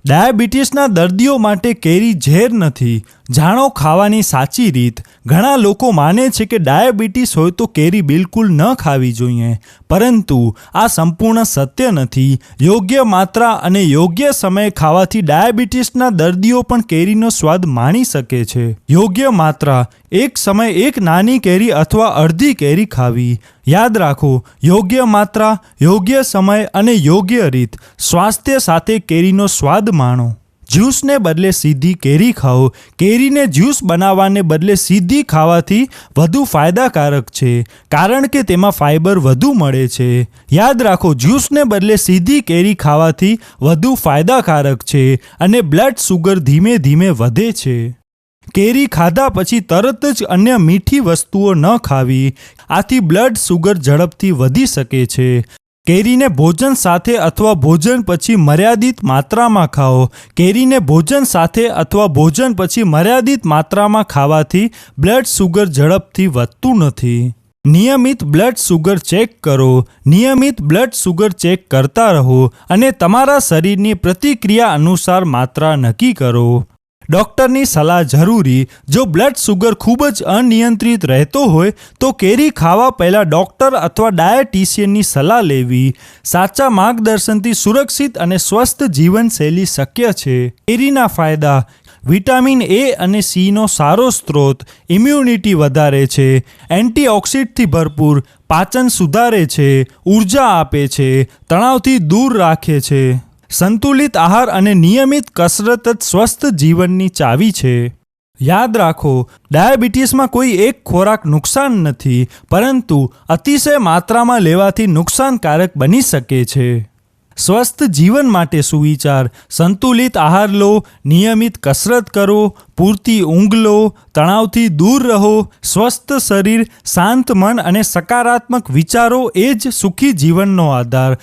ડાયાબિટીસના દર્દીઓ માટે કેરી ઝેર નથી. જાણો ખાવાની સાચી રીત. ઘણા લોકો માને છે કે ડાયાબિટીસ હોય તો કેરી બિલકુલ ન ખાવી જોઈએ, પરંતુ આ સંપૂર્ણ સત્ય નથી. યોગ્ય માત્રા અને યોગ્ય સમયે ખાવાથી ડાયાબિટીસના દર્દીઓ પણ કેરીનો સ્વાદ માણી શકે છે. યોગ્ય માત્રા: એક સમયે એક નાની કેરી અથવા અડધી કેરી ખાવી. યાદ રાખો, યોગ્ય માત્રા, યોગ્ય સમય અને યોગ્ય રીત. સ્વાસ્થ્ય સાથે કેરીનો સ્વાદ માણો. જ્યુસને બદલે સીધી કેરી ખાઓ. કેરીને જ્યુસ બનાવવાને બદલે સીધી ખાવાથી વધુ ફાયદાકારક છે, કારણ કે તેમાં ફાઇબર વધુ મળે છે. યાદ રાખો, જ્યુસને બદલે સીધી કેરી ખાવાથી વધુ ફાયદાકારક છે અને બ્લડ શુગર ધીમે ધીમે વધે છે. કેરી ખાધા પછી તરત જ અન્ય મીઠી વસ્તુઓ ન ખાવી. આથી બ્લડ શુગર ઝડપથી વધી શકે છે. કેરીને ભોજન સાથે અથવા ભોજન પછી મર્યાદિત માત્રામાં ખાઓ. કેરીને ભોજન સાથે અથવા ભોજન પછી મર્યાદિત માત્રામાં ખાવાથી બ્લડ શુગર ઝડપથી વધતું નથી. નિયમિત બ્લડ શુગર ચેક કરો. નિયમિત બ્લડ શુગર ચેક કરતા રહો અને તમારા શરીરની પ્રતિક્રિયા અનુસાર માત્રા નક્કી કરો. ડૉક્ટરની સલાહ જરૂરી. જો બ્લડ શુગર ખૂબ જ અનિયંત્રિત રહેતો હોય તો કેરી ખાવા પહેલાં ડૉક્ટર અથવા ડાયટિશિયનની સલાહ લેવી. સાચા માર્ગદર્શનથી સુરક્ષિત અને સ્વસ્થ જીવનશૈલી શક્ય છે. કેરીના ફાયદા: વિટામિન એ અને સીનો સારો સ્ત્રોત, ઇમ્યુનિટી વધારે છે, એન્ટીઓક્સિડન્ટથી ભરપૂર, પાચન સુધારે છે, ઉર્જા આપે છે, તણાવથી દૂર રાખે છે. સંતુલિત આહાર અને નિયમિત કસરત જ સ્વસ્થ જીવનની ચાવી છે. યાદ રાખો, ડાયાબિટીસમાં કોઈ એક ખોરાક નુકસાન નથી, પરંતુ અતિશય માત્રામાં લેવાથી નુકસાનકારક બની શકે છે. સ્વસ્થ જીવન માટે સુવિચાર: સંતુલિત આહાર લો, નિયમિત કસરત કરો, પૂરતી ઊંઘ લો, તણાવથી દૂર રહો. સ્વસ્થ શરીર, શાંત મન અને સકારાત્મક વિચારો એ જ સુખી જીવનનો આધાર.